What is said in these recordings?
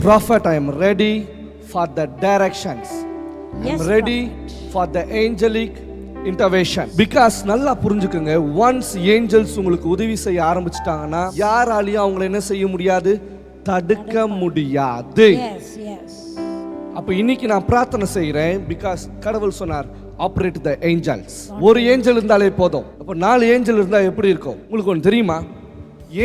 prophet, I am ready for the directions. I am ready for the angelic intervention. Because நல்லா புரிஞ்சுக்கங்க, once angels உங்களுக்கு உதவி செய்ய ஆரம்பிச்சிட்டாங்கன்னா யாராலையும் அவங்களை என்ன செய்ய முடியாது, தடுக்க முடியாது. அப்ப இன்னைக்கு நான் பிரார்த்தனை செய்கிறேன். பிகாஸ் கடவுள் சொன்னார் ஆப்ரேட் த ஏஞ்சல்ஸ். ஒரு ஏஞ்சல் இருந்தாலே போதும். அப்ப 4 ஏஞ்சல் இருந்தா எப்படி இருக்கும் உங்களுக்கு ஒன்று தெரியுமா?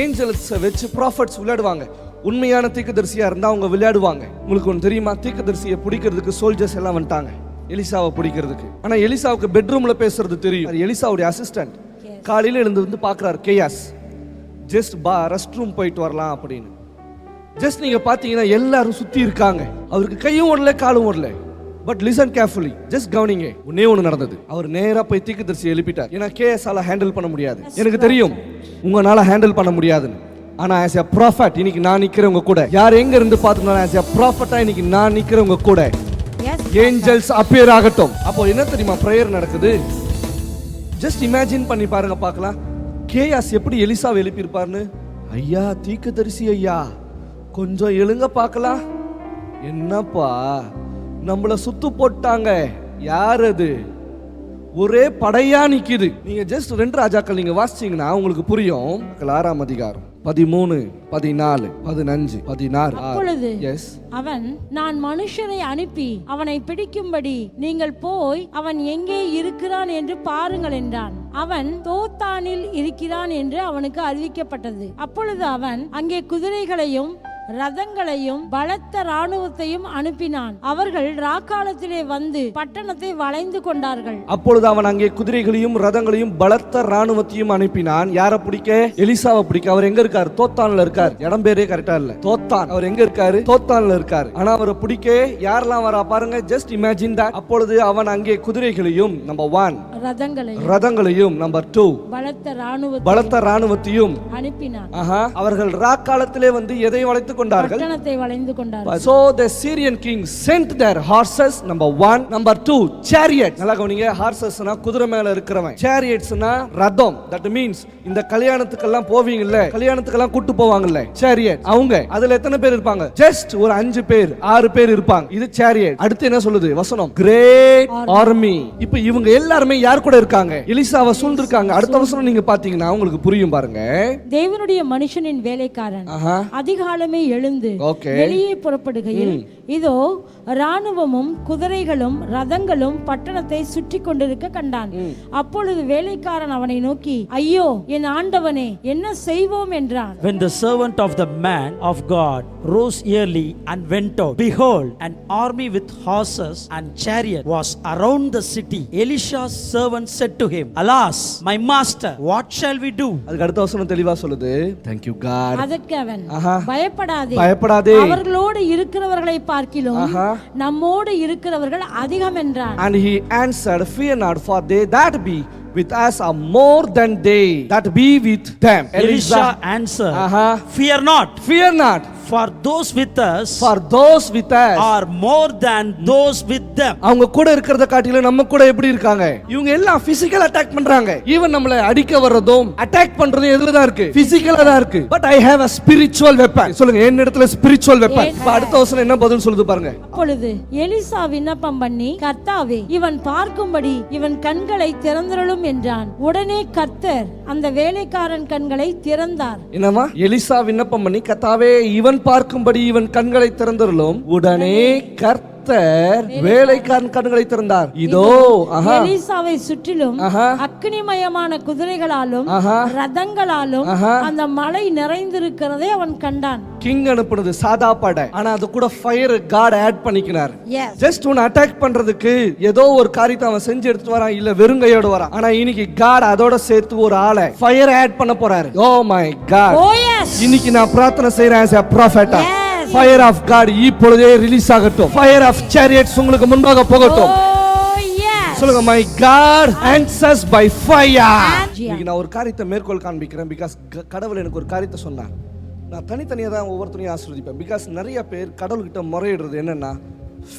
ஏஞ்சல்ஸ் வச்சு ப்ராஃபட்ஸ் விளையாடுவாங்க. உண்மையான தீர்க்கதரிசியா இருந்தா அவங்க விளையாடுவாங்க. உங்களுக்கு ஒன்று தெரியுமா? தீர்க்கதரிசியை பிடிக்கிறதுக்கு சோல்ஜர்ஸ் எல்லாம் வந்துட்டாங்க எலிசாவை பிடிக்கிறதுக்கு. ஆனா எலிசாவுக்கு பெட்ரூம்ல பேசுறது தெரியும். எலிசாவுடைய அசிஸ்டன்ட் காலையில எழுந்து வந்து பாக்குறாரு, கேயாஸ் ஜஸ்ட் ரெஸ்ட் ரூம் போயிட்டு வரலாம் அப்படின்னு. ஜஸ்ட் நீங்க பாத்தீங்கன்னா எல்லாரும் சுத்தி இருக்காங்க. அவருக்கு கையும் ஓடல காலும் ஓடல. பட் லிசன் கேர்ஃபுல்லி, ஜஸ்ட் கவனிங்க. ஒண்ணு நடந்தது. அவர் நேரா போய் தீர்க்கதரிசியை எழுப்பிட்டார். ஏன்னா கேஎஸ்ஆல ஹேண்டில் பண்ண முடியாது. எனக்கு தெரியும் உங்களால ஹேண்டில் பண்ண முடியாதுன்னு. ஆனா as a prophet இன்னைக்கு நான் நிக்கிறவங்க கூட, யார் எங்க இருந்து பார்த்துனாலும் as a prophet இன்னைக்கு நான் நிக்கிறவங்க கூட ஏஞ்சல்ஸ் அப்பியர் ஆகட்டும். அப்போ என்ன தெரியுமா பிரேயர் நடக்குது? ஜஸ்ட் இமேஜின் பண்ணி பாருங்க பார்க்கலாம். கேஎஸ் எப்படி எலிசாவை எழுப்பி இருப்பாருன்னு. ஐயா தீர்க்கதரிசி ஐயா கொஞ்சம் எழுங்க பார்க்கலாம். என்னப்பா நம்மள சுத்து போட்டாங்க. யார் அது? ஒரே படையா நிக்குது. நீங்க ஜஸ்ட் 2 ராஜாக்கள் நீங்க வாசிச்சீங்கன்னா உங்களுக்கு புரியும். 6ஆம் அதிகாரம் 13, 14, 15, 16. அப்பொழுது அவன், நான் மனுஷரை அனுப்பி அவனை பிடிக்கும்படி நீங்கள் போய் அவன் எங்கே இருக்கிறான் என்று பாருங்கள் என்றான். அவன் தோத்தானில் இருக்கிறான் என்று அவனுக்கு அறிவிக்கப்பட்டது. அப்பொழுது அவன் அங்கே குதிரைகளையும் ரதங்களையும் பலத்த இராணுவத்தையும் அனுப்பினான். அவர்கள் ராக்காலத்திலே வந்து பட்டணத்தை வளைந்து கொண்டார்கள். அப்பொழுது அவன் அங்கே குதிரைகளையும் ரதங்களையும் பலத்த இராணுவத்தையும் அனுப்பினான். யாரை பிடிக்க? எலிசாவை பிடிக்க. அவர் எங்க இருக்காரு? தோத்தான்ல இருக்கார். இடம் பேரே கரெக்டா இல்ல, தோத்தான். அவர் எங்க இருக்காரு? தோத்தான்ல இருக்காரு. ஆனா அவரை பிடிக்க யாரெல்லாம் வரா பாருங்க. Just imagine that. அப்பொழுது அவன் அங்கே குதிரைகளையும் நம்பர் 1 ரதங்களையும் நம்பர் 2 பலத்த இராணுவத்தையும் அனுப்பினான். அவர்கள் ராக்காலத்திலே வந்து எதை வளைத்து கொண்டார்கள்? பட்டணத்தை வளைந்து கொண்டார்கள். So the Syrian king sent their horses, number 1, number 2 chariots. நல்லா கவனிங்க. ஹார்சஸ்னா குதிரை மேல இருக்கிறவன், chariotsனா ரதம். that means இந்த கல்யாணத்துக்கு எல்லாம் போவீங்கல்ல, கல்யாணத்துக்கு எல்லாம் கூட்டி போவாங்கல்ல chariot, அவங்க அதுல எத்தனை பேர் இருப்பாங்க? ஜஸ்ட் ஒரு 5 பேர் 6 பேர் இருப்பாங்க. இது chariot. அடுத்து என்ன சொல்லுது வசனம்? great army. இப்போ இவங்க எல்லாரும் யார் கூட இருக்காங்க? எலிசாவை சூழ்ந்திருக்காங்க. அடுத்த வசனம் நீங்க பாத்தீங்கன்னா உங்களுக்கு புரியும் பாருங்க. தேவனுடைய மனுஷனின் வேலைக்காரன் அதிகாலமே எழுந்து வெளியே புறப்படுகையில் இதோ இராணுவமும் குதிரைகளும் ரதங்களும் பட்டணத்தை சுற்றி கொண்டிருக்க கண்டான். அப்பொழுது வேலைக்காரன் அவனை நோக்கி, ஐயோ என் ஆண்டவனே, என்ன செய்வோம் என்றான். When the servant of the man of God rose early and went out, behold, an army with horses and chariot was around the city. Elisha's servant said to him, alas, my master, what shall we do? அதுக்கு அடுத்த வசனம் தெளிவா சொல்லுது, thank you God. அதற்கு அவன், பயப்படாதே, அவர்களோடு இருக்கிறவர்களை பார்க்கிலும் நம்மோடு இருக்கிறவர்கள் அதிகம் என்றான். And he answered, fear not, for they that be with us are more than they that be with them. Elisha answered, fear not, for those with us are more than those with them. அவங்க கூட இருக்கிறத காட்டில நம்ம கூட எப்படி இருக்காங்க? இவங்க எல்லாம் பிசிக்கல் அட்டாக் பண்றாங்க. ஈவன் நம்மளை அடிக்க வர்றதும் அட்டாக் பண்றதும் எதுல தான் இருக்கு? பிசிக்கலா தான் இருக்கு. But I have a spiritual weapon. சொல்லுங்க, என்னிடத்துல spiritual weapon. இப்ப அடுத்த வசனம் என்ன பதில் சொல்லுது பாருங்க. அப்பொழுது எலிசா விண்ணப்பம் பண்ணி, கர்த்தாவே, இவன் பார்க்கும்படி இவன் கண்களை திறந்தருளும் என்றான். உடனே கர்த்தர் அந்த வேலைக்காரன் கண்களை திறந்தார். என்னமா? எலிசா விண்ணப்பம் பண்ணி, கர்த்தாவே இவன் பார்க்கும்படி இவன் கண்களை திறந்தருளும். உடனே கர்த்தர் வேலைக்காரன் கண்களை திறந்தார். இதோ எலிசாவை சுற்றிலும் அக்னிமயமான குதிரைகளாலும் ரதங்களாலும் அந்த மலை நிறைந்திருக்கிறதை அவன் கண்டான். கிங் அனுப்புனது சாதா படை, ஆனா அது கூட ஃபயர் காட் ஆட் பண்ணிக்கிறார். ஜஸ்ட் ஒன்னு அட்டாக் பண்றதுக்கு ஏதோ ஒரு காரியத்தை அவன் செஞ்சு எடுத்து வரான், இல்ல வெறுங்கையோட வரான். ஆனா இன்னைக்கு காட் அதோட சேர்த்து ஒரு ஆளை ஃபயர் ஆட் பண்ண போறாரு. Oh my God. இன்னைக்கு நான் பிரார்த்தனை செய்றேன் as a prophet. Fire of God இப்பொழுதே ரிலீஸ் ஆகட்டும். Fire of chariots உங்களுக்கு முன்பாக போகட்டும். சொல்லுங்க, my God answers by fire. இன்னைக்கு நான் ஒரு காரியத்தை மேற்கோள் காண்பிக்கிறேன். பிகாஸ் கடவுள் எனக்கு ஒரு காரியத்தை சொன்னார். நான் தனித்தனியா தான் ஒவ்வொருத்தரையும் ஆசீர்வதிப்பேன். பிகாஸ் நிறைய பேர் கடவுள்கிட்ட முறையிடுறது என்னன்னா,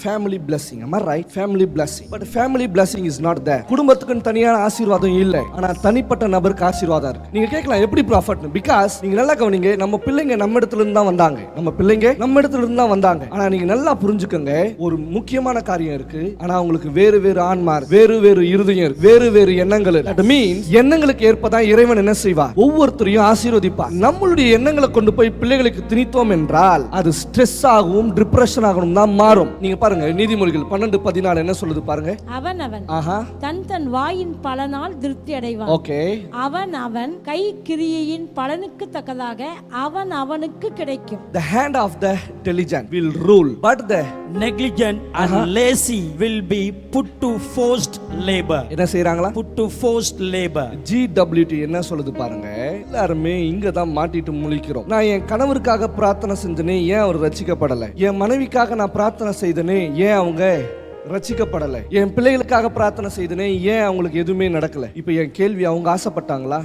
family blessing. Am I right? Family blessing. But family blessing is not there. குடும்பத்துக்கு தனியான ஆசீர்வாதம் இல்ல. ஆனா தனிப்பட்ட நபருக்கு ஆசீர்வாதம் இருக்கு. நீங்க கேட்கலாம் எப்படி ப்ராஃபட்? பிகாஸ் நீங்க நல்லா கவனிங்க, நம்ம பிள்ளைங்க நம்ம இடத்துல இருந்து தான் வந்தாங்க. நம்ம பிள்ளைங்க நம்ம இடத்துல இருந்து தான் வந்தாங்க. ஆனா நீங்க நல்லா புரிஞ்சுக்கங்க, ஒரு முக்கியமான காரியம் இருக்கு. ஆனா உங்களுக்கு வேறு வேறு ஆன்மார், வேறு வேறு இருதயம் இருக்கு, வேறு வேறு எண்ணங்கள் இருக்கு. That means எண்ணங்களுக்கு ஏற்பதான் இறைவன் என்ன செய்வார்? ஒவ்வொருத்தரையும் ஆசீர்வதிப்பார். நம்மளுடைய எண்ணங்களை கொண்டு போய் பிள்ளைகளுக்கு திணித்தோம் என்றால் அது ஸ்ட்ரெஸ் ஆகவும் டிப்ரெஷன் ஆகவும் தான் மாறும். நீங்க பாருங்க, நீதிமொழிகள் 12:14 என்ன சொல்லுது பாருங்க. அவன் தன் வாயின் பலனால் திருப்தி அடைவான். ஓகே. அவன் கை கிரியையின் பலனுக்கு தக்கதாக அவனுக்கு கிடைக்கும். The hand of the diligent will rule, but the negligent and lazy will be put to forced labor. என்ன செய்றாங்களா? Put to forced labor. GWT என்ன சொல்லுது பாருங்க. எல்லாருமே இங்க தான் மாட்டிட்டு முழிக்கிறோம். நான் என் கணவருக்காக பிரார்த்தனை செஞ்சனே, ஏன் அவர் ரட்சிக்கப்படல? என் மனைவிக்காக நான் பிரார்த்தனை செய்தனே, ஏன் அவங்க ரட்சிக்கப்படல? என் பிள்ளைகளுக்காக பிரார்த்தனை செய்தனே, ஏன் அவங்களுக்கு எதுவுமே நடக்கல? இப்போ என் கேள்வி, அவங்க ஆசைப்பட்டாங்களா?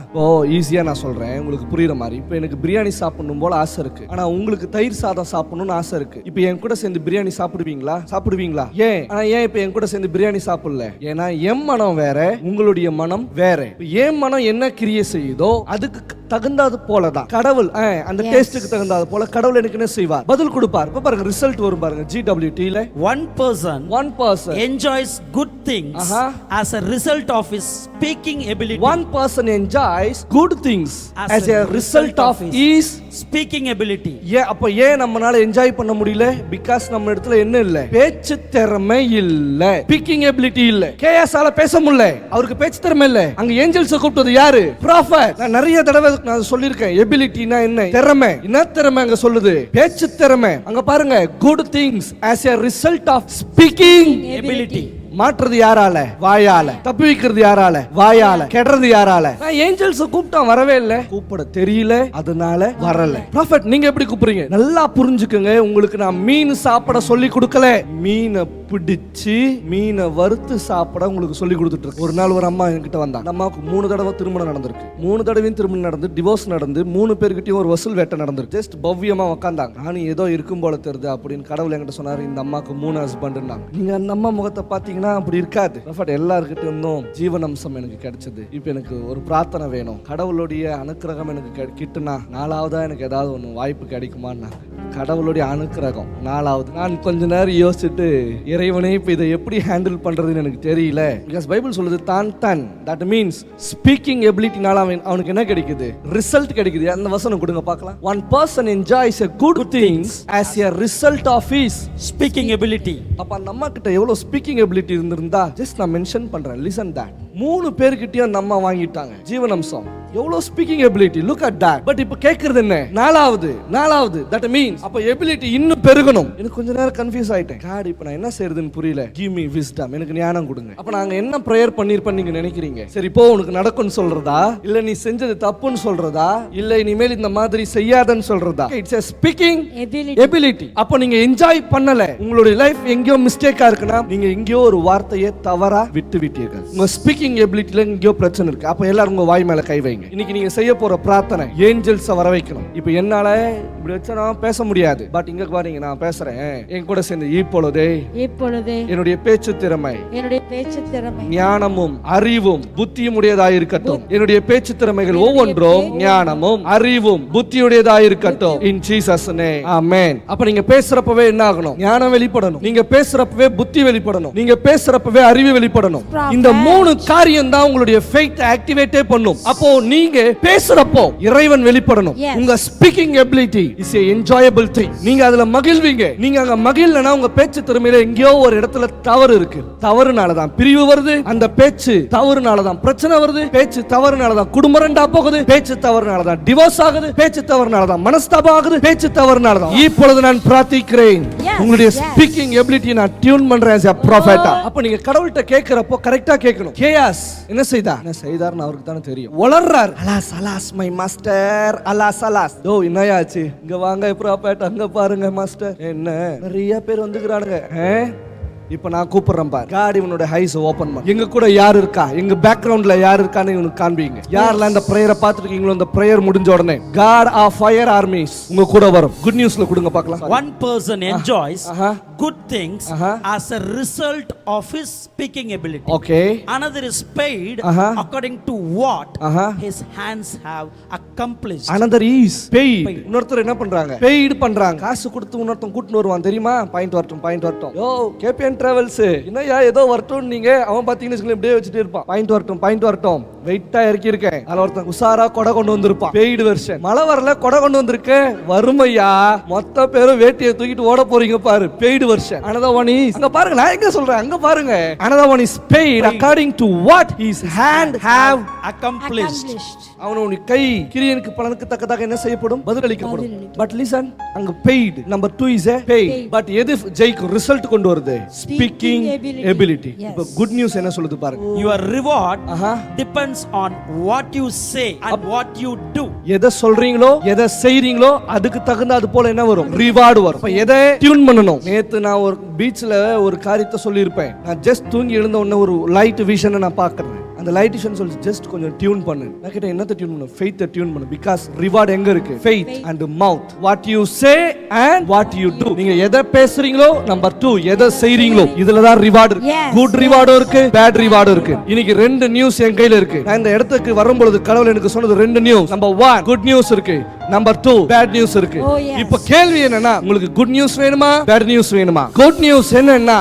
ஈஸியா நான் சொல்றேன் உங்களுக்கு புரியுற மாதிரி. இப்போ எனக்கு பிரியாணி சாப்பிடணும் போல ஆசை இருக்கு, ஆனா உங்களுக்கு தயிர் சாதம் சாப்பிடணும்னு ஆசை இருக்கு. இப்போ என் கூட சேர்ந்து பிரியாணி சாப்பிடுவீங்களா? ஏன்? ஆனா ஏன் இப்போ என் கூட சேர்ந்து பிரியாணி சாப்பிடல? ஏன்னா என் மனம் வேற, உங்களுடைய மனம் வேற. என் மனம் என்ன கிரியை செய்யுதோ அதுக்கு தகுந்தது போலதான் கடவுள் அந்த டேஸ்டுக்கு தகுந்தது போல கடவுள் எனக்கு என்ன செய்வார்? பதில் கொடுப்பார். இப்ப பாருங்க ரிசல்ட் வரும் பாருங்க. GWT ல one person enjoys good things as a result of his speaking ability. One person enjoys good things as a result of his speaking ability. அப்ப ஏன் நம்மனால என்ஜாய் பண்ண முடியல? பிகாஸ் நம்ம இடத்துல என்ன இல்ல? பேச்சு திறமை இல்ல, ஸ்பீக்கிங் எபிலிட்டி இல்ல. கேஎஸ்ஆல பேச முடியல, அவருக்கு பேச்சு திறமை இல்ல. அங்க ஏஞ்சல்ஸ் கூப்பிட்டது யாரு? ப்ராஃபட். நான் நிறைய தடவை நான் சொல்லிருக்கேன், எபிலிட்டினா என்ன? திறமை. என்ன திறமை அங்க சொல்லுது? பேச்சு திறமை. அங்க பாருங்க, good things as a result of speaking ability. மாற்றுறது யாரால? வாயால. தப்பி வைக்கிறது யாரால? வாயால. கெடுறது யாரால? நான் ஏஞ்சல்ஸ் கூப்பிட்டா வரவே இல்ல, கூப்பிட தெரியல, அதனால வரல. ப்ராஃபட் நீங்க எப்படி கூப்பிடுறீங்க? நல்லா புரிஞ்சுக்கங்க, உங்களுக்கு நான் மீன் சாப்பிட சொல்லி கொடுக்கல, மீனை பிடிச்சு மீனை வறுத்து சாப்பிட உங்களுக்கு சொல்லி கொடுத்துட்டு இருக்கு. ஒரு நாள் ஒரு அம்மா என்கிட்ட வந்தா. அம்மாவுக்கு 3 தடவை திருமணம் நடந்திருக்கு. 3 தடவையும் திருமணம் நடந்து டிவோர்ஸ் நடந்து 3 பேர்கிட்டயும் ஒரு வசூல் வேட்டை நடந்திருக்கு. ஜஸ்ட் பவ்யமா உட்காந்தாங்க. நானும் ஏதோ இருக்கும் போல தெரியுது அப்படின்னு கடவுள் என்கிட்ட சொன்னாரு, இந்த அம்மாவுக்கு 3 ஹஸ்பண்ட். நீங்க அந்த அம்மா முகத்தை பாத்தீங்கன்னா அப்படி இருக்காது. எல்லார்கிட்ட இருந்தும் ஜீவனம்சம் எனக்கு கிடைச்சது. இப்ப எனக்கு ஒரு பிரார்த்தனை வேணும், கடவுளுடைய அனுக்கிரகம் எனக்கு கிட்டுனா 4வதா எனக்கு ஏதாவது ஒண்ணு வாய்ப்பு கிடைக்குமான்னு. கடவுளுடைய அனுக்கிரகம் 4வது. நான் கொஞ்ச நேரம் யோசிச்சுட்டு, இறைவனே இப்ப இதை எப்படி ஹேண்டில் பண்றதுன்னு எனக்கு தெரியல. பிகாஸ் பைபிள் சொல்லுது தான் தட் மீன்ஸ் ஸ்பீக்கிங் எபிலிட்டினால அவனுக்கு என்ன கிடைக்குது? ரிசல்ட் கிடைக்குது. அந்த வசனம் கொடுங்க பார்க்கலாம். One person enjoys a good things as a result of his speaking ability. அப்ப அந்த அம்மா கிட்ட எவ்வளவு ஸ்பீக்கிங் எபிலிட்டி இருந்திருந்தா ஜஸ்ட் நான் மென்ஷன் பண்றேன். Listen that. 3 பேர்கிட்டயும் அந்த அம்மா வாங்கிட்டாங்க ஜீவனம்சம். எவ்வளவு speaking ability, look at that. But இப்ப கேக்குறது என்ன? 4வது. தட் மீன்ஸ் அப்ப எபிலிட்டி இன்னும் பெருகணும். எனக்கு கொஞ்ச நேரம் கன்ஃபியூஸ் ஆயிட்டேன். காட் இப்ப நான் என்ன செய்யறதுன்னு புரியல. கிவ் மீ விஸ்டம், எனக்கு ஞானம் கொடுங்க. அப்ப நாங்க என்ன பிரேயர் பண்ணிருப்போம் நீங்க நினைக்கிறீங்க? சரி போ உனக்கு நடக்கும்னு சொல்றதா, இல்ல நீ செஞ்சது தப்புன்னு சொல்றதா, இல்ல இனிமேல் இந்த மாதிரி செய்யாதன்னு சொல்றதா? It's a speaking ability. அப்ப நீங்க என்ஜாய் பண்ணல, உங்களுடைய லைஃப் எங்கயோ மிஸ்டேக்கா இருக்குனா நீங்க எங்கயோ ஒரு வார்த்தையை தவறா விட்டு விட்டீர்கள். உங்க ஸ்பீக்கிங் எபிலிட்டில எங்கயோ பிரச்சனை இருக்கு. அப்ப எல்லாரும் உங்க வாய் மேல கை வைங்க. இன்னைக்கு நீங்க செய்ய போற பிரார்த்தனை ஏஞ்சல்ஸ் வர வைக்கணும். இப்போ என்னால இப்படி வச்சா நான் பேச முடியாது. பட் இங்க பாருங்க, நான் பேசுறேன். என் கூட சேர்ந்து இப்பொழுதே என்னுடைய பேச்சு திறமை ஞானமும் அறிவும் புத்தியும் உடையதாக இருக்கட்டும். என்னுடைய பேச்சு திறமைகள் ஒவ்வொன்றும் ஞானமும் அறிவும் புத்தியுடையதாக இருக்கட்டும். இன் ஜீசஸ் நேம் ஆமென். அப்ப நீங்க பேசுறப்பவே என்ன ஆகணும்? ஞானம் வெளிப்படணும். நீங்க பேசுறப்பவே புத்தி வெளிப்படணும். நீங்க பேசுறப்பவே அறிவு வெளிப்படணும். இந்த 3 காரியம் தான் உங்களுடைய ஃபெய்த் ஆக்டிவேட்டே பண்ணும். அப்போ நீங்க பேசுறப்போ இறைவன் வெளிப்படணும். உங்க speaking ability is a enjoyable thing. நீங்க அதுல மகிழ்வீங்க. நீங்க அங்க மகிழலனா உங்க பேச்சு திறமையில எங்கேயோ ஒரு இடத்துல தவறு இருக்கு. தவறுனால தான் பிரிவு வருது. அந்த பேச்சு தவறுனால தான் பிரச்சனை வருது. பேச்சு தவறுனால தான் குடும்பம் ரெண்டா போகுது. பேச்சு தவறுனால தான் டிவோர்ஸ் ஆகுது. பேச்சு தவறுனால தான் மனஸ்தாபம் ஆகுது. பேச்சு தவறுனால தான். இப்பொழுது நான் பிரார்த்திக்கிறேன், உங்களுடைய ஸ்பீக்கிங் எபிலிட்டி நான் டியூன் பண்றேன் as a prophet. அப்ப நீங்க கடவுள்கிட்ட கேக்குறப்போ கரெக்ட்டா கேட்கணும். கேயாஸ் என்ன செய்தார்னு அவருக்கு தானே தெரியும். வளர்றார். Alas alas my master, alas alas. தோ என்னயாச்சு? இங்க வாங்க ப்ராஃபட், அங்க பாருங்க மாஸ்டர். என்ன நிறைய பேர் வந்துக்கிறானுங்க. இப்ப நான் கூப்பிடுறேன் பாரு. காட் இவனோட ஹைஸ் ஓபன் பண்ணு. எங்க கூட யார் இருக்கா, எங்க பேக்ரவுண்ட்ல யார் இருக்கான்னு இவனுக்கு காண்பீங்க. யாரெல்லாம் இந்த பிரேயரை பார்த்துருக்கீங்களோ இந்த பிரேயர் முடிஞ்ச உடனே காட் ஆஃப் ஃபயர் ஆர்மிஸ் உங்க கூட வரும். குட் நியூஸ்ல கொடுங்க பார்க்கலாம். One person enjoys good things Uh-huh. as a result of his speaking ability. Okay Another is paid Uh-huh. according to what Uh-huh. his hands have accomplished. another is paid. Paid. இன்னொருத்தர் என்ன பண்றாங்க? Paid பண்றாங்க. காசு கொடுத்து இன்னொருத்தன் கூட்டிட்டு வருவான் தெரியுமா? பாயிண்ட் வரட்டும். யோ கேபிஎன் டிராவல்ஸ் என்னையா ஏதோ வரட்டும் நீங்க அவன் பாத்தீங்கன்னு வச்சுக்கோங்களேன் இப்படியே வச்சுட்டே இருப்பான். பாயிண்ட் வரட்டும். வெயிட்டா இறக்கி இருக்கேன். அதுல ஒருத்தன் உசாரா கொடை கொண்டு வந்திருப்பான். Paid version. மழை வரல கொடை கொண்டு வந்திருக்கேன். வறுமையா மொத்த பேரும் வேட்டியை தூக்கிட்டு ஓட போறீங்க பாரு. Paid version. another one is அங்க பாருங்க நான் எங்க சொல்றேன் அங்க பாருங்க. another one is paid according to what his hand have Accomplished. அவனுடைய கை கிரியனுக்கு பலனுக்கு தக்கதாக என்ன செய்யப்படும் பதிலளிக்கப்படும். பட் லிசன் அங்க paid number 2 is paid. But எது ஜெயிக்கும் ரிசல்ட் கொண்டு வருது? Speaking ability. இப்போ குட் நியூஸ் என்ன சொல்லுது பாருங்க. Your reward Aha. depends on what you say and what you do. எதை சொல்றீங்களோ எதை செய்றீங்களோ அதுக்கு தகுந்த அது போல என்ன வரும்? ரிவார்டு வரும். அப்ப எதை டியூன் பண்ணணும்? நேத்து நான் ஒரு பீச்ல ஒரு காரியத்தை சொல்லி இருப்பேன். நான் ஜஸ்ட் தூங்கி எழுந்த உடனே ஒரு லைட் விஷனை நான் பார்க்கறேன். அந்த லைட் விஷன் சொல்லி ஜஸ்ட் கொஞ்சம் டியூன் பண்ணு. நான் கிட்ட என்னத்தை டியூன் பண்ணு? ஃபெய்த்தை டியூன் பண்ணு. பிகாஸ் ரிவார்ட் எங்க இருக்கு? Faith and mouth. What you say and what you to. நீங்க எதை பேசுறீங்களோ நம்பர் 2 எதை செய்றீங்களோ இதுல தான் ரிவார்ட் இருக்கு. Yes, குட் ரிவார்டும் இருக்கு, பேட் ரிவார்டும் இருக்கு. இன்னைக்கு 2 நியூஸ் என் கையில இருக்கு. நான் இந்த இடத்துக்கு வரும்பொழுது கடவுள் எனக்கு சொன்னது 2 நியூஸ். நம்பர் 1 குட் நியூஸ் இருக்கு, நம்பர் 2 பேட் நியூஸ் இருக்கு. Oh, yes. இப்போ கேள்வி என்னன்னா உங்களுக்கு குட் நியூஸ் வேணுமா பேட் நியூஸ் வேணுமா? குட் நியூஸ் என்னன்னா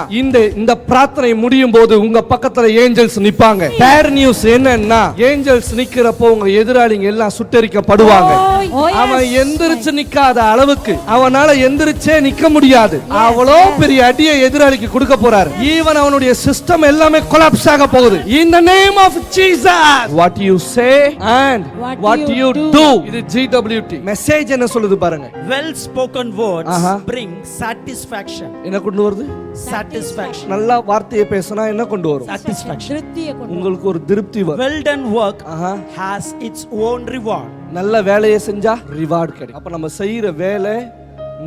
இந்த பிரார்த்தனை முடியும் போது உங்க பக்கத்துல ஏஞ்சல்ஸ் நிப்பாங்க. பேட் நியூஸ் என்னன்னா ஏஞ்சல்ஸ் நிக்கிறப்போ உங்க எதிராளிங்க எல்லாம் சுட்டெரிக்கப்படுவாங்க. Oh, yes. அவன் எந்திரிச்சு நிக்காத அளவுக்கு அவனால எந்திரிச்சே நிக்க முடியாது. அவ்வளோ பெரிய அடியை எதிராளிக்கு கொடுக்க போறாரு. ஈவன் அவனுடைய சிஸ்டம் எல்லாமே கொலாப்ஸ் ஆக போகுது. In the name of Jesus. What you say and what you do. இது GWT மெசேஜ் என்ன சொல்லுது பாருங்க. Well spoken words Uh-huh. bring satisfaction. என்ன கொண்டு வருது? Satisfaction. நல்ல வார்த்தையை பேசினா என்ன கொண்டு வரும்? Satisfaction. திருப்தியை கொண்டு உங்களுக்கு ஒரு திருப்தி வரும். Well done work Uh-huh. has its own reward. நல்ல வேலையை செஞ்சா ரிவார்ட் கிடைக்கும். அப்ப நம்ம செய்யற வேலை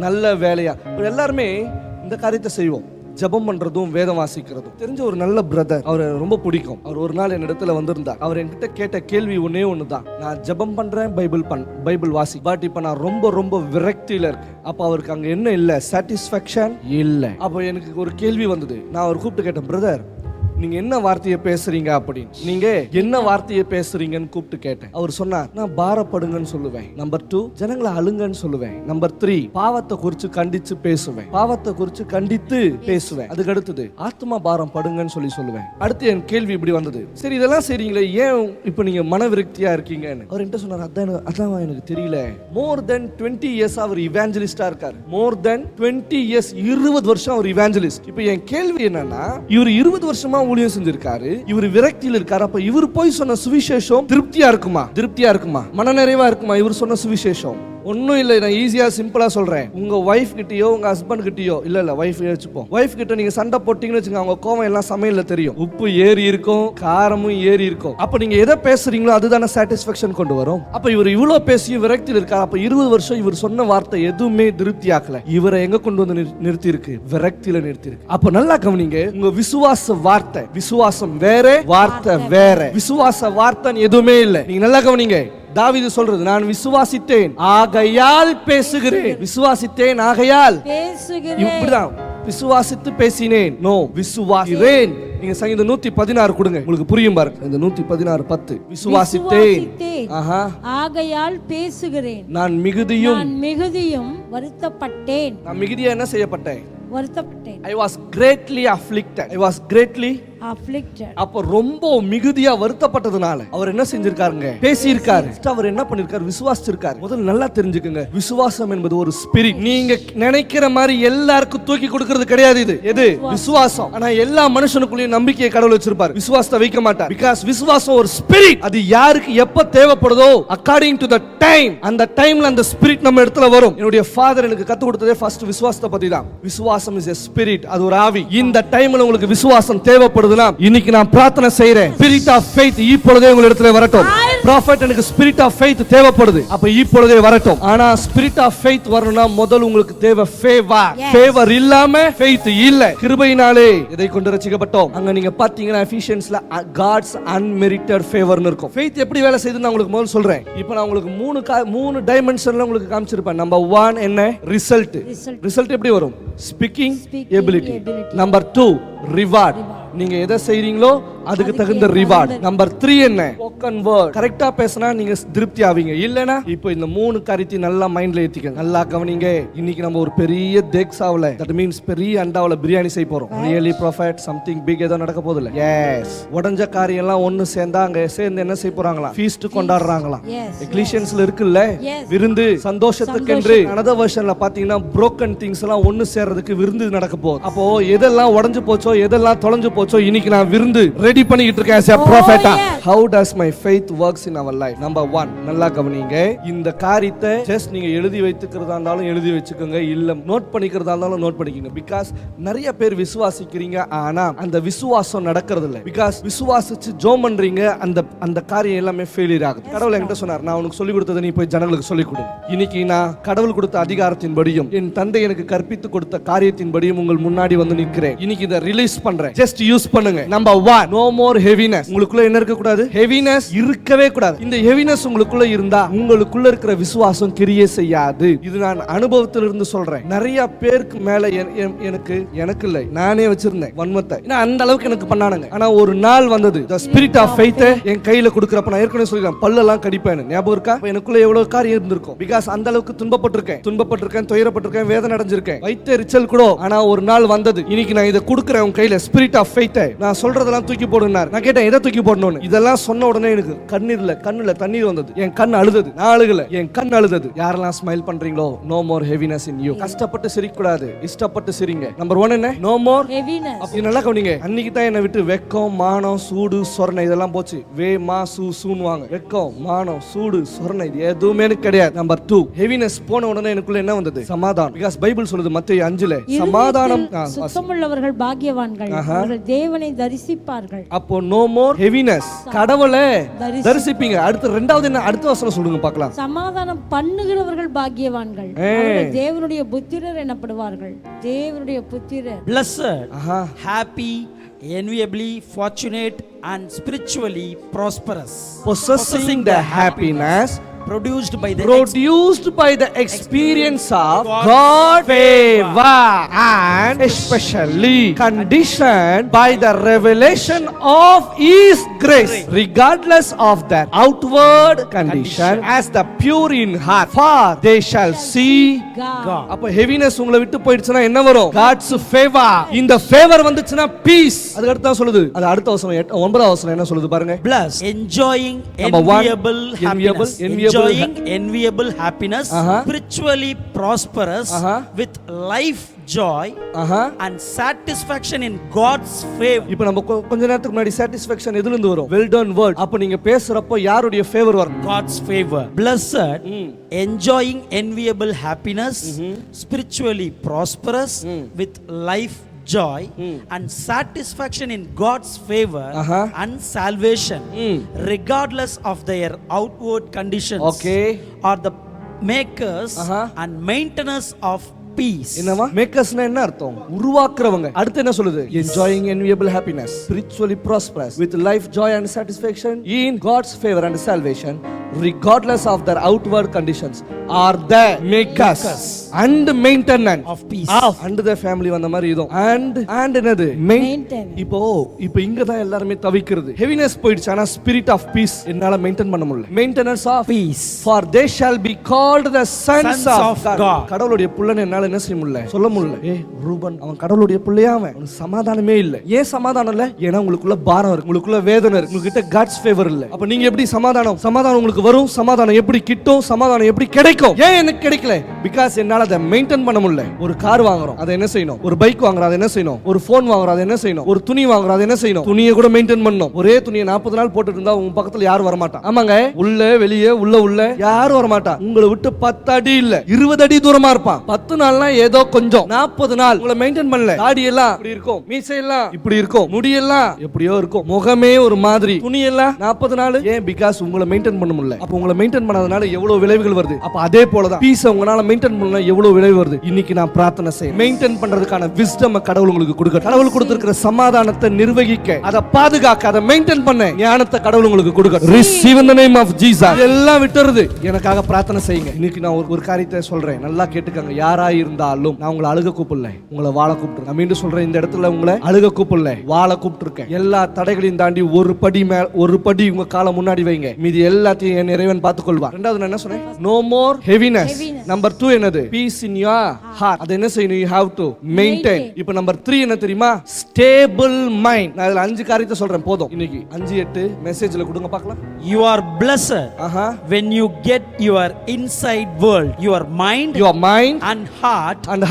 நல்ல வேலையா? இப்ப எல்லாருமே இந்த காரியத்தை செய்வோம். ஜெபம் பண்றதும் வேதம் வாசிக்கிறதும். தெரிஞ்ச ஒரு நல்ல பிரதர், அவரை ரொம்ப பிடிக்கும். அவர் ஒரு நாள் என்னிடத்துல வந்திருந்தார். அவர் என்கிட்ட கேட்ட கேள்வி ஒன்னே ஒண்ணுதான். நான் ஜெபம் பண்றேன், பைபிள் வாசி, பட் இப்ப நான் ரொம்ப விரக்தியில இருக்கேன். அப்ப அவருக்கு அங்க என்ன இல்ல? சாட்டிஸ்ஃபேக்ஷன் இல்ல. அப்ப எனக்கு ஒரு கேள்வி வந்தது. நான் அவர் கூப்பிட்டு கேட்டேன், பிரதர் நீங்க என்ன வார்த்தையை பேசுறீங்க அப்படின்னு. நீங்க என்ன வார்த்தையை பேசுறீங்கன்னு கூப்பிட்டு கேட்டேன். அவர் சொன்னார், நான் பாரப்படுங்கன்னு சொல்லுவேன். நம்பர் 2 ஜனங்களை அழுங்கன்னு சொல்லுவேன். நம்பர் 3 பாவத்தை குறித்து கண்டிச்சு பேசுவேன். பாவத்தை குறித்து கண்டித்து பேசுவேன். அதுக்கு அடுத்தது ஆத்மா பாரம் படுங்கன்னு சொல்லுவேன். அடுத்து என் கேள்வி இப்படி வந்தது, சரி இதெல்லாம் செய்றீங்களே ஏன் இப்ப நீங்க மனவிரக்தியா இருக்கீங்கன்னு. அவர் என்கிட்ட சொன்னார், அதான் எனக்கு தெரியல. மோர் தென் 20 இயர்ஸ் அவர் இவாஞ்சலிஸ்டா இருக்காரு. மோர் தென் 20 இயர்ஸ் 20 வருஷம் அவர் இவாஞ்சலிஸ்ட். இப்ப என் கேள்வி என்னன்னா, இவர் 20 வருஷமா ஊழியம் செஞ்சிருக்காரு, இவர் விரக்தியில் இருக்காரு. அப்ப இவர் போய் சொன்ன சுவிசேஷம் திருப்தியா இருக்குமா? மனநிறைவா இருக்குமா? இவர் சொன்ன சுவிசேஷம் ஒன்னும் இல்லை. நான் ஈஸியா சிம்பிளா சொல்றேன். உங்க வைஃப் கிட்டயோ உங்க ஹஸ்பண்ட் கிட்டயோ இல்ல வைஃப் வச்சுப்போம். வைஃப் கிட்ட நீங்க சண்டை போட்டீங்கன்னு வச்சுங்க, அவங்க கோவம் எல்லாம் சமையல்ல தெரியும். உப்பு ஏறி இருக்கும், காரமும் ஏறி இருக்கும். அப்ப நீங்க எதை பேசுறீங்களோ அதுதானே சாட்டிஸ்ஃபேக்ஷன் கொண்டு வரும். அப்ப இவர் இவ்வளவு பேசியும் விரக்தியில் இருக்காரு. அப்ப 20 வருஷம் இவர் சொன்ன வார்த்தை எதுவுமே திருப்தி ஆக்கல. இவரை எங்க கொண்டு வந்து நிறுத்தி இருக்கு? விரக்தியில நிறுத்தி இருக்கு. அப்ப நல்லா கவனிங்க, உங்க விசுவாச வார்த்தை, விசுவாசம் வேற, வார்த்தை வேற. விசுவாச வார்த்தை எதுவுமே இல்லை. நீங்க நல்லா கவனிங்க. தாவீது சொல்றது, நான் விசுவாசித்தேன் ஆகையால் பேசுகிறேன். விசுவாசித்தேன் ஆகையால் பேசுகிறேன். இப்படிதான் விசுவாசித்து பேசினேன். நோ, விசுவாசித்தேன். நீங்க சங்கீதம் 116 கொடுங்க, உங்களுக்கு புரியும் பாருங்க. இந்த 116:10 விசுவாசித்தேன் ஆகையால் பேசுகிறேன். நான் மிகுதியும் வருத்தப்பட்டேன். நான் மிகுதியா என்ன செய்யப்பட்டேன்? வருத்தப்பட்டேன். I was greatly afflicted. அப்ப ரொம்ப மிகுதியா வருத்தப்பட்டதுனால அவர் என்ன செஞ்சிருக்காருங்க? பேசியிருக்காரு. அவர் என்ன பண்ணிருக்காரு? விசுவாசிச்சிருக்காரு. முதல்ல நல்லா தெரிஞ்சுக்கங்க, விசுவாசம் என்பது ஒரு ஸ்பிரிட். நீங்க நினைக்கிற மாதிரி எல்லாருக்கும் தூக்கி கொடுக்கிறது கிடையாது. இது எது? விசுவாசம். ஆனா எல்லா மனுஷனுக்குள்ளேயும் நம்பிக்கையை கடவுள் வச்சிருப்பாரு, விசுவாசத்தை வைக்க மாட்டார். பிகாஸ் விசுவாசம் ஒரு ஸ்பிரிட். அது யாருக்கு எப்ப தேவைப்படுதோ அக்கார்டிங் டு த டைம், அந்த டைம்ல அந்த ஸ்பிரிட் நம்ம இடத்துல வரும். என்னுடைய ஃபாதர் எனக்கு கத்து கொடுத்ததே ஃபர்ஸ்ட் விசுவாசத்தை பத்தி தான். விசுவாசம் இஸ் a spirit, அது ஒரு ஆவி. இந்த டைம்ல உங்களுக்கு விசுவாசம் தேவைப்படுது இப்பொழுதெல்லாம் இன்னைக்கு நான் பிரார்த்தனை செய்றேன், ஸ்பிரிட் ஆஃப் ஃபெய்த் இப்பொழுதே உங்க இடத்துல வரட்டும். ப்ராஃபட், எனக்கு ஸ்பிரிட் ஆஃப் ஃபெய்த் தேவைப்படுது, அப்ப இப்பொழுதே வரட்டும். ஆனா ஸ்பிரிட் ஆஃப் ஃபெய்த் வரணும்னா முதல்ல உங்களுக்கு தேவை ஃபேவர். ஃபேவர் இல்லாம ஃபெய்த் இல்ல. கிருபையினாலே இதை கொண்டு ரட்சிக்கப்பட்டோம். அங்க நீங்க பாத்தீங்கன்னா எபிஷியன்ஸ்ல காட்ஸ் அன்மெரிட்டட் ஃபேவர்னு இருக்கும். ஃபெய்த் எப்படி வேலை செய்யுதுன்னு நான் உங்களுக்கு முதல்ல சொல்றேன். இப்போ நான் உங்களுக்கு மூணு டைமென்ஷன்ல உங்களுக்கு காமிச்சிருப்பேன். நம்பர் 1 என்ன? ரிசல்ட். ரிசல்ட் எப்படி வரும்? Speaking ability. Number 2 reward. நீங்க எதை செய்றீங்களோ அதுக்கு தகுந்த ரிவார்ட். நம்பர் 3 என்ன? Spoken word. கரெக்ட்டா பேசினா நீங்க திருப்தி ஆவீங்க. இல்லனா இப்போ இந்த 3 காரியத்தை நல்லா மைண்ட்ல ஏத்திக்கங்க. நல்லா கவனிங்க. இன்னைக்கு நம்ம ஒரு பெரிய தேக்ஸாவுல, தட் மீன்ஸ் பெரிய அண்டாவுல பிரியாணி செய்ய போறோம். ரியலி ப்ராஃபட் சம்திங் பிக் ஏதோ நடக்க போகுது இல்ல? எஸ். உடைஞ்ச காரியம் எல்லாம் ஒன்னு சேர்ந்தாங்க, சேர்ந்து என்ன செய்ய போறாங்களா? ஃபீஸ்ட் கொண்டாடுறாங்களாம். எக்லீசியன்ஸ்ல இருக்குல்ல விருந்து, சந்தோஷத்துக்கென்று. another versionல பாத்தீங்கன்னா broken things எல்லாம் ஒன்னு சேர்றதுக்கு விருந்து நடக்க போகுது. அப்போ எதெல்லாம் உடைஞ்சு போச்சோ, எதெல்லாம் தொலைஞ்சு போச்சோ, இன்னைக்கு நான் விருந்து ரெடி பண்ணிட்டு இருக்கேன் as a prophet. How does my faith works in our life? Number 1, நல்லா கவனிங்க. இந்த காரியத்தை ஜஸ்ட் நீங்க எழுதி வைத்துக்கிறதா இருந்தாலும் எழுதி வச்சுக்கோங்க, இல்ல நோட் பண்ணிக்கிறதா இருந்தாலும் நோட் பண்ணிக்கோங்க. பிகாஸ் நிறைய பேர் விசுவாசிக்கிறீங்க, ஆனா அந்த விசுவாசம் நடக்கிறது இல்ல. பிகாஸ் விசுவாசிச்சு ஜெபம் பண்றீங்க, அந்த காரியம் எல்லாமே ஃபெயிலியர் ஆகுது. கடவுள் என்கிட்ட சொன்னார், நான் உனக்கு சொல்லி கொடுத்ததை நீ போய் ஜனங்களுக்கு சொல்லி கொடு. இன்னைக்கு நான் கடவுள் கொடுத்த அதிகாரத்தின்படியும் என் தந்தை எனக்கு கற்பித்து கொடுத்த காரியத்தின்படியும் உங்கள் முன்னாடி வந்து நிற்கிறேன். இன்னைக்கு இதை ரிலீஸ் பண்றேன். ஜஸ்ட் யூஸ் பண்ணுங்க. Number 1, no more heaviness. உங்களுக்குள்ள என்ன இருக்க கூடாது? ஹெவினஸ் இருக்கவே கூடாது. இந்த ஹெவினஸ் உங்களுக்குள்ள இருந்தா உங்களுக்குள்ள இருக்கிற விசுவாசம் கிரியை செய்யாது. இது நான் அனுபவத்திலிருந்து சொல்றேன். நிறைய பேருக்கு மேல எனக்கு இல்லை, நானே வச்சிருந்தேன் வன்மத்தை. அந்த அளவுக்கு எனக்கு பண்ணானுங்க. ஆனா ஒரு நாள் வந்தது, the spirit of faith என் கையில கொடுக்கறப்ப நான் ஏற்கனவே சொல்லிருக்கேன், பல்லெல்லாம் கடிப்பேன். ஞாபகம் இருக்கா? எனக்குள்ள எவ்வளவு காரியம் இருந்திருக்கும். பிகாஸ் அந்த அளவுக்கு துன்பப்பட்டிருக்கேன், துயரப்பட்டிருக்கேன், வேதனை அடைஞ்சிருக்கேன், வயிற்றெரிச்சல் கூட. ஆனா ஒரு நாள் வந்தது, இன்னைக்கு நான் இதை கொடுக்கிறேன் உன் கையில, ஸ்பிரிட் ஆஃப் ஃபெய்த். நான் சொல்றதெல்லாம் தூக்கி போடுனார். நான் கேட்டேன், எதை தூக்கி போடணும்னு. இதெல்லாம் சொன்ன உடனே எனக்கு கண்ணுல தண்ணீர் வந்தது. என் கண் அழுதது. நான் அழுகல, என் கண் அழுதது. யாரெல்லாம் ஸ்மைல் பண்றீங்களோ, no more heaviness in you. கஷ்டப்பட்டு சிரிக்க கூடாது, இஷ்டப்பட்டு சிரிங்க. நம்பர் 1 என்ன? No more heaviness. அப்படி நல்லா கவனிங்க. அன்னைக்கு தான் என்னை விட்டு வெக்கம், மானம், சூடு, சொரணை இதெல்லாம் போச்சு. வே மா சூ சூன்வாங்க. வெக்கம், மானம், சூடு, சொரணை இது எதுவுமே எனக்கு கிடையாது. நம்பர் 2, ஹெவினஸ் போன உடனே எனக்குள்ள என்ன வந்தது? சமாதானம். பிகாஸ் பைபிள் சொல்லுது மத்தேயு 5ல சமாதானம். சுத்தமுள்ளவர்கள் பாக்கியவான்கள், அவர்கள் தேவனை தரிசிப்பார்கள். அப்போ நோ மோர் ஹெவினஸ். கடவுளை தரிசிப்பீங்க. அடுத்து இரண்டாவது என்ன? அடுத்த வசனம் சொல்லுங்க பார்க்கலாம். சமாதானம் பண்ணுகிறவர்கள் பாக்கியவான்கள், அவர்கள் தேவனுடைய புத்திரர் எனப்படுவார்கள். தேவனுடைய புத்திரர். Blessed, happy, enviably fortunate and spiritually prosperous, possessing the happiness produced by the experience of God favor and especially conditioned by the revelation of His grace, regardless of their outward condition, as the pure in heart, for they shall see God. அப்ப heaviness உங்களை விட்டு போயிடுச்சுனா என்ன வரும்? God's favor. இந்த favor வந்துச்சுனா peace. அதுக்கு அடுத்து தான் சொல்லுது. அது அடுத்த வசனம் 9வது வசனம் என்ன சொல்லுது பாருங்க. Blessed, enjoying enviable happiness, enviable happiness, spiritually prosperous, with life joy and satisfaction in God's favor. இப்போ நம்ம கொஞ்ச நேரத்துக்கு முன்னாடி satisfaction எதில இருந்து வரும்? well done word. அப்ப நீங்க பேசுறப்போ யாருடைய favor வரும்? God's favor. Blessed, enjoying enviable happiness, spiritually prosperous, with life joy and satisfaction in God's favor and salvation, regardless of their outward conditions, are the makers and maintainers of peace. என்னவா? மேக்கர்ஸ்னா என்ன அர்த்தம்? உருவாக்குறவங்க. அடுத்து என்ன சொல்லுது? enjoying enviable happiness, spiritually prosperous, with life joy and satisfaction in God's favor and salvation, regardless of their outward conditions, are the makers and maintenance of peace. And the family வந்த மாதிரி இதோ and என்னது? maintain. இப்போ இங்க தான் எல்லாரும் தவிக்கிறது. heaviness போயிடுச்சு, ஆனா spirit of peace என்னால மெயின்டைன் பண்ண முடியல. maintenance of peace, for they shall be called the sons of God. கடவுளுடைய புள்ளனை என்னால என்ன செய்ய முடியல, சொல்ல முடியல. ரூபன் அவன் கடவுளுடைய பிள்ளையா, அவன் சமாதானமே இல்ல. ஏன் சமாதானம் இல்ல? ஏன்னா உங்களுக்குள்ள பாரம் இருக்கு, உங்களுக்குள்ள வேதனை இருக்கு, உங்ககிட்ட God's favor இல்ல. அப்ப நீங்க எப்படி சமாதானம் உங்களுக்கு வரும்? சமாதானம் எப்படி கிட்டும்? சமாதானம் எப்படி கிடைக்கும்? ஏன் எனக்கு கிடைக்கல? பிகாஸ் என்னால அதை மெயின்டைன் பண்ண முடியல. ஒரு கார் வாங்குறோம், அதை என்ன செய்யணும்? ஒரு பைக் வாங்குறோம், அதை என்ன செய்யணும்? ஒரு போன் வாங்குறோம், அதை என்ன செய்யணும்? ஒரு துணி வாங்குறோம், அதை என்ன செய்யணும்? துணியை கூட மெயின்டைன் பண்ணணும். ஒரே துணியை 40 நாள் போட்டுட்டு இருந்தா உங்க பக்கத்துல யாரும் வர மாட்டான். ஆமாங்க, உள்ள வெளியே உள்ள யாரும் வர மாட்டான். உங்களை விட்டு 10 அடி இல்ல 20 அடி தூரமா இருப்பான். 10 நாள் நாள்னா ஏதோ கொஞ்சம், 40 நாள் உங்களை மெயின்டைன் பண்ணல. தாடி எல்லாம் இப்படி இருக்கும், மீசை எல்லாம் இப்படி இருக்கும், முடியெல்லாம் எப்படியோ இருக்கும், முகமே ஒரு மாதிரி, துணி எல்லாம் 40 நாள். ஏன்? பிகாஸ் உங்களை மெயின்டைன் பண்ண முடியல. அப்ப உங்களை மெயின்டைன் பண்ணாதனால எவ்வளவு விளைவுகள் வருது. அப்ப அதே போலதான் பீஸ் உங்களால மெயின்டைன் பண்ணல எவ்வளவு விளைவு வருது. இன்னைக்கு நான் பிரார்த்தனை செய்ய மெயின்டைன் பண்றதுக்கான விஸ்டம் கடவுள் உங்களுக்கு கொடுக்க, கடவுள் கொடுத்திருக்கிற சமாதானத்தை நிர்வகிக்க, அதை பாதுகாக்க, அதை மெயின்டைன் பண்ண ஞானத்தை கடவுள் உங்களுக்கு கொடுக்க. Receive in the name of Jesus. எல்லாம் விட்டுறது. எனக்காக பிரார்த்தனை செய்யுங்க. இன்னைக்கு நான் ஒரு காரியத்தை சொல்றேன், நல்லா கேட்டுக்கங்க. யாரா இருந்தாலும் நான் உங்களை அழுக கூப்பிடல, உங்களை வாழ கூப்பிட்டு. நான் மீண்டும் சொல்றேன், இந்த இடத்துல உங்களை அழுக கூப்பிடல, வாழ கூப்பிட்டுருக்கேன். எல்லா தடைகளையும் தாண்டி ஒரு படி உங்க காலை முன்னாடி வைங்க. மீதி எல்லாத்தையும் என் இறைவன் பார்த்துக்கொள்வார். ரெண்டாவது நான் என்ன சொன்னேன்? No more heaviness. நம்பர் 2 என்னது? Peace in your heart. அது என்ன செய்யணும்? You have to maintain. இப்போ நம்பர் 3 என்ன தெரியுமா? Stable mind. நான் இதுல 5 காரியத்தை சொல்றேன், போதும். இன்னைக்கு 5-8 மெசேஜ்ல கொடுங்க பார்க்கலாம். You are blessed when you get your inside world, your mind and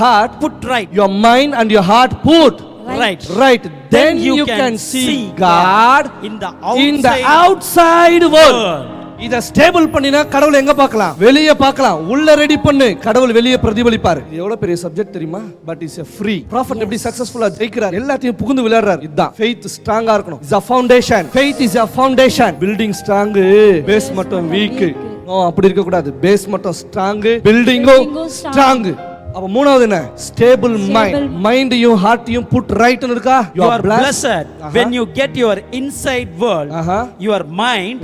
heart put right. Your mind and your heart put right. Then you can see God in the outside world. இத stable பண்ணினா கடவுள் எங்க பார்க்கலாம்? வெளியே பார்க்கலாம். உள்ள ready பண்ணு, கடவுள் வெளியே பிரதிபலிப்பார். இது எவ்வளவு பெரிய சப்ஜெக்ட் தெரியுமா? But is a free. Prophet எப்படி சக்சஸ்ஃபுல்லா ஜெயிக்கிறார், எல்லாத்தையும் புகுந்து விளையாடுறார். இதுதான் faith ஸ்ட்ராங்கா இருக்கணும். is a foundation. faith is a foundation. building strong, base மட்டும் வீக். நோ, அப்படி இருக்க கூடாது. பேஸ் மட்டும் ஸ்ட்ராங், பில்டிங்கும் ஸ்ட்ராங். அப்ப மூணாவது என்ன? Stable mind. மைண்டையும் ஹார்ட்டையும் புட் ரைட்னு இருக்கா? You are blessed when you get your inside world, your mind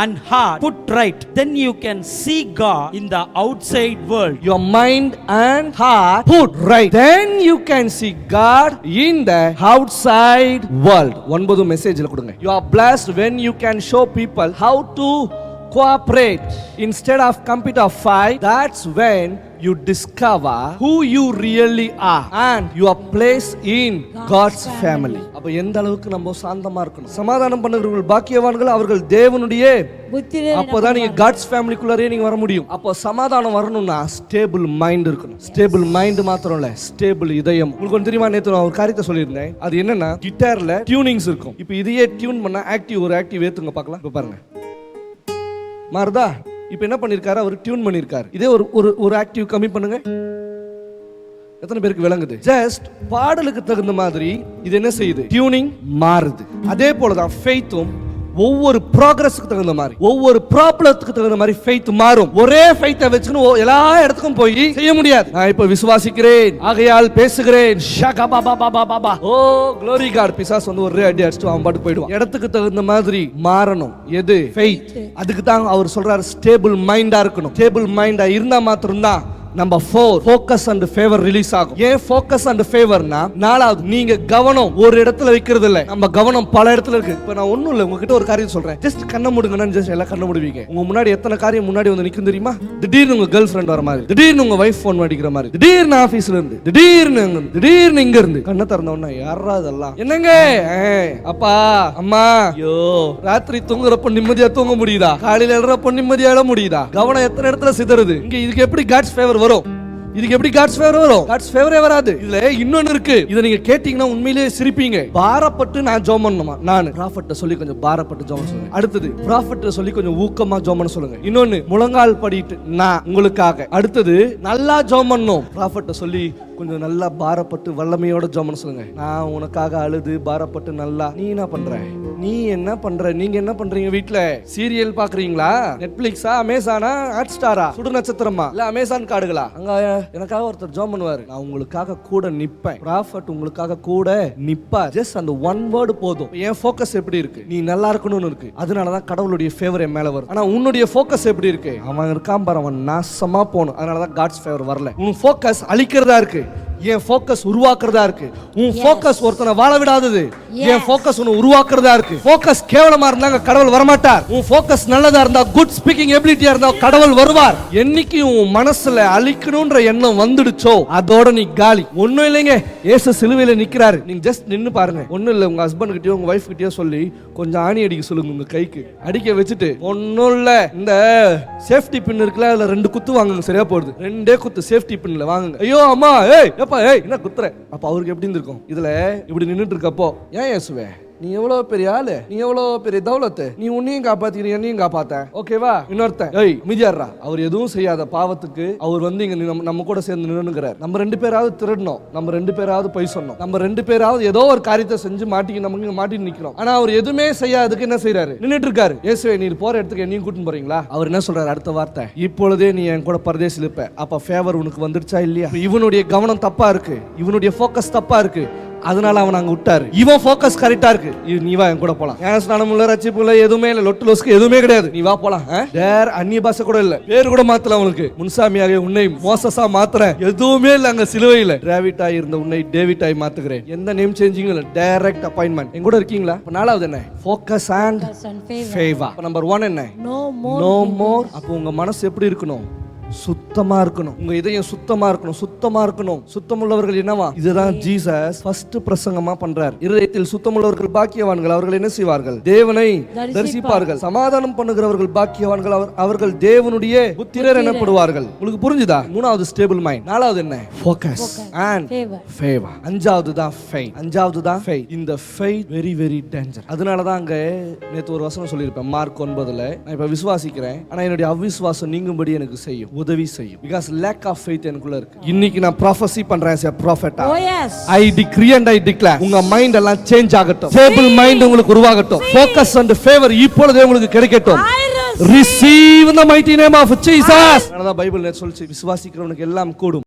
and heart put right. Then you can see God in the outside world. Your mind and heart put right. Then you can see God in the outside world. 9 மெசேஜ்ல கொடுங்க. You are blessed when you can show people how to cooperate instead of compete or fight. That's when you discover who you really are and your place in God's family. அப்ப எந்த அளவுக்கு நம்ம சாந்தமா இருக்கணும். சமாதானம் பண்ணுகிறவர்கள் பாக்கியவான்கள், அவர்கள் தேவனுடைய புத்திரர். அப்பதான் நீங்க காட்ஸ் ஃபேமிலிக்குள்ளே நீங்க வர முடியும். அப்ப சமாதானம் வரணும்னா ஸ்டேபிள் மைண்ட் இருக்கணும். ஸ்டேபிள் மைண்ட் மாத்திரம் இல்ல, ஸ்டேபிள் இதயம். உங்களுக்கு தெரியுமா, நேத்து நான் ஒரு காரியத்தை சொல்லியிருந்தேன். அது என்னன்னா, கிட்டார்ல டியூனிங்ஸ் இருக்கும். இப்போ இதையே டியூன் பண்ணா ஒரு ஆக்டிவ் ஏத்துங்க பார்க்கலாம். இப்ப பாருங்க, மாறுதா? இப்ப என்ன பண்ணிருக்காரு? அவர் டியூன் பண்ணிருக்காரு. இதே ஒரு ஆக்டிவ் கம்மி பண்ணுங்க. எத்தனை பேருக்கு விளங்குது? ஜஸ்ட் பாடலுக்கு தகுந்த மாதிரி இது என்ன செய்யுது? டியூனிங் மாறுது. அதே போலதான் ஃபெய்த்தும் ஒவ்வொரு ப்ராக்ரஸ்க்கு தகுந்த மாதிரி, ஒவ்வொரு ப்ராப்ளத்துக்கு தகுந்த மாதிரி ஃபெய்த் மாறும். ஒரே ஃபெய்த்தை வச்சுன்னு எல்லா இடத்துக்கும் போய் செய்ய முடியாது. நான் இப்ப விசுவாசிக்கிறேன், ஆகையால் பேசுகிறேன், ஓ க்ளோரி காட். பிசாஸ் வந்து ஒரே அடி அடிச்சுட்டு அவன் பாட்டு போயிடுவான். இடத்துக்கு தகுந்த மாதிரி மாறணும். எது? ஃபெய்த். அதுக்கு தான் அவர் சொல்றாரு ஸ்டேபிள் மைண்டா இருக்கணும். ஸ்டேபிள் மைண்டா இருந்தா மாத்திரம்தான் number 4 focus and favour release ஆகும். ஏன் ஃபோக்கஸ் அண்ட் ஃபேவர்னா, நாலாவது நீங்க கவனம் ஒரு இடத்துல வைக்கிறது இல்ல, நம்ம கவனம் பல இடத்துல இருக்கு. இப்ப நான் ஒண்ணும் இல்ல, உங்ககிட்ட ஒரு காரியம் சொல்றேன், ஜஸ்ட் கண்ண மூடுங்கன்னா ஜஸ்ட் எல்லாம் கண்ண மூடுவீங்க. உங்க முன்னாடி எத்தனை காரியம் முன்னாடி வந்து நிக்கும் தெரியுமா? திடீர்னு உங்க கேர்ள் ஃப்ரெண்ட் வர மாதிரி, திடீர்னு உங்க வைஃப் போன் அடிக்கிற மாதிரி, திடீர்னு ஆபீஸ்ல இருந்து, திடீர்னு இங்க இருந்து. கண்ண திறந்த உடனே யாரா அதெல்லாம்? என்னங்க அப்பா அம்மா, ஐயோ ராத்திரி தூங்குறப்ப நிம்மதியா தூங்க முடியுதா? காலையில எழுறப்ப நிம்மதியா எழ முடியுதா? கவனம் எத்தனை இடத்துல சிதறுது. இங்க இதுக்கு எப்படி காட்ஸ் ஃபேவர் வரும்? இதுக்கு எப்படி காட்ஸ் ஃபேவர் வரும்? காட்ஸ் ஃபேவரே வராது. இதுல இன்னொன்னு இருக்கு. இத நீங்க கேட்டீங்கன்னா உண்மையிலேயே சிரிப்பீங்க. பாரப்பட்டு நான் ஜெபம் பண்ணணுமா? நான் ப்ராஃபட்ட சொல்லி கொஞ்சம் பாரப்பட்டு ஜெபம் சொல்லுங்க. அடுத்தது ப்ராஃபட்ட சொல்லி கொஞ்சம் ஊக்கமா ஜெபம் பண்ண சொல்லுங்க. இன்னொன்னு முழங்கால் படிட்டு நான் உங்களுக்காக. அடுத்தது நல்லா ஜெபம் பண்ணணும். ப்ராஃபட்ட சொல்லி கொஞ்சம் நல்லா பாரப்பட்டு வல்லமையோட ஜெபம் பண்ண சொல்லுங்க. நான் உனக்காக அழுது பாரப்பட்டு நல்லா. நீ என்ன பண்ற? நீங்க என்ன பண்றீங்க? வீட்ல சீரியல் பாக்குறீங்களா? நெட்ஃபிளிக்ஸா, அமேசானா, ஹாட் ஸ்டாரா, சுடு நட்சத்திரமா, இல்ல அமேசான் கார்டுகளா? அங்க எனக்காக ஒருத்தர் ஜெபம் பண்ணுவாரு, நான் உங்களுக்காக கூட நிப்பேன். ப்ராஃபட் உங்களுக்காக கூட நிப்பா. ஜஸ்ட் அந்த ஒன் வேர்டு போதும். என் ஃபோக்கஸ் எப்படி இருக்கு? நீ நல்லா இருக்கணும்னு இருக்கு. அதனாலதான் கடவுளுடைய ஃபேவர் என் மேல வரும். ஆனா உன்னுடைய ஃபோக்கஸ் எப்படி இருக்கு? அவன் இருக்கான் பாரு, அவன் நாசமா போகணும். அதனாலதான் காட்ஸ் ஃபேவர் வரல. உன் ஃபோக்கஸ் அழிக்கிறதா இருக்கு, என் ஃபோக்கஸ் உருவாக்குறதா இருக்கு. உன் ஃபோக்கஸ் ஒருத்தனை வாழ விடாதது, என் ஃபோக்கஸ் உன்னை உருவாக்குறதா இருக்கு. ஃபோக்கஸ் கேவலமா இருந்தாங்க கடவுள் வரமாட்டார். உன் ஃபோக்கஸ் நல்லதா இருந்தா, குட் ஸ்பீக்கிங் எபிலிட்டியா இருந்தா கடவுள் வருவார். என்னைக்கு உன் மனசுல அழிக்கணும்ன்ற எண்ணம் வந்துடுச்சோ அதோட நீ காலி. ஒண்ணும் இல்லைங்க, இயேசு சிலுவையில நிக்கிறாரு. நீங்க ஜஸ்ட் நின்னு பாருங்க. ஒண்ணும் இல்ல, உங்க ஹஸ்பண்ட் கிட்டயோ உங்க வைஃப் கிட்டயோ சொல்லி கொஞ்சம் ஆணி அடிக்க சொல்லுங்க. உங்க கைக்கு அடிக்க வச்சுட்டு, ஒன்னும் இல்ல, இந்த சேஃப்டி பின் இருக்குல்ல, அதுல 2 குத்து வாங்குங்க, சரியா போடுது. 2 குத்து சேஃப்டி பின்ல வாங்குங்க. ஐயோ அம்மா, ஏய் என்ன குத்துற? அப்ப அவருக்கு எப்படி இருந்திருக்கும்? இதுல இப்படி நின்னுட்டு இருக்கப்போ, ஏன் இயேசுவே நீ எவ்வளவு பெரிய ஆளு, நீ எவ்வளவு பெரிய தௌலத்து, நீ உன்னையும் காப்பாத்தி என்னையும் காப்பாத்த, ஓகேவா? இன்னொருத்தன், ஏய் மிதியாடுறா, அவர் எதுவும் செய்யாத பாவத்துக்கு அவர் வந்து இங்க நம்ம கூட சேர்ந்து நின்னுங்கிறார். நம்ம 2 பேராவது திருடணும், நம்ம 2 பேராவது பொய் சொன்னோம், நம்ம 2 பேராவது ஏதோ ஒரு காரியத்தை செஞ்சு நமக்கு மாட்டி நிக்கிறோம். ஆனா அவர் எதுவுமே செய்யாததுக்கு என்ன செய்யறாரு? நின்னுட்டு இருக்காரு. இயேசுவே நீர் போற இடத்துக்கு என்னையும் கூட்டிட்டு போறீங்களா? அவர் என்ன சொல்றாரு அடுத்த வார்த்தை? இப்பொழுதே நீ என் கூட பரதேசில் இருப்ப. அப்ப ஃபேவர் உனக்கு வந்துடுச்சா இல்லையா? இவனுடைய கவனம் தப்பா இருக்கு, இவனுடைய ஃபோக்கஸ் தப்பா இருக்கு, அதனால அவன் அங்க விட்டாரு. இவன் ஃபோக்கஸ் கரெக்டா இருக்கு, நீ வா என் கூட போலாம். ஞான ஸ்நானம் இல்ல, ரட்சிப்பு இல்ல, எதுவுமே இல்ல, லொட்டு லொஸ்க்கு எதுவுமே கிடையாது, நீ வா போலாம். வேற அந்நிய பாஷை கூட இல்ல, பேர் கூட மாத்தல அவனுக்கு. முன்சாமியாக உன்னை மோசஸா மாத்துறேன், எதுவுமே இல்ல அங்க சிலுவையில. டிராவிட்டாய் இருந்த உன்னை டேவிட்டாய் மாத்துகிறேன். எந்த நேம் சேஞ்சிங் இல்ல, டைரக்ட் அப்பாயின்ட்மெண்ட். என் கூட இருக்கீங்களா? நாலாவது என்ன? Focus and favour. நம்பர் 1 என்ன? No more. அப்போ உங்க மனசு எப்படி இருக்கணும்? சுத்தமா இருக்கணும். உங்க இதயம் சுத்தமா இருக்கணும், சுத்தமா இருக்கணும். சுத்தமுள்ளவர்கள் என்னவா? இதுதான் ஜீசஸ் ஃபர்ஸ்ட் பிரசங்கமா பண்றார். இருதயத்தில் சுத்தமுள்ளவர்கள் பாக்கியவான்கள், அவர்கள் என்ன செய்வார்கள்? தேவனை தரிசிப்பார்கள். சமாதானம் பண்ணுகிறவர்கள் பாக்கியவான்கள், அவர்கள் தேவனுடைய புத்திரர் எனப்படுவார்கள். உங்களுக்கு புரிஞ்சுதா? 3வது ஸ்டேபிள் மைண்ட். 4வது என்ன? Focus and favour. 5வது தான் ஃபெய்த். 5வது தான் ஃபெய்த். இந்த ஃபெய்த் வெரி வெரி டேஞ்சர். அதனால தான் அங்க நேத்து ஒரு வசனம் சொல்லியிருப்பேன் மார்க் 9ல, நான் இப்ப விசுவாசிக்கிறேன் ஆனா என்னுடைய அவிசுவாசம் நீங்கும்படி எனக்கு செய்யும், உதவி செய்யும். because lack of faith எனக்குள்ள இருக்கு. இன்னைக்கு நான் prophecy பண்றேன் as a prophet. Oh yes. I decree and I declare. உங்க மைண்ட் எல்லாம் சேஞ்ச் ஆகட்டும். stable மைண்ட் உங்களுக்கு உருவாகட்டும். focus and favor இப்பொழுதே உங்களுக்கு கிடைக்கட்டும். receive in the mighty name of Jesus. அதான் பைபிள் சொல்லுச்சு, விசுவாசிக்கிறவனுக்கு எல்லாம் கூடும்.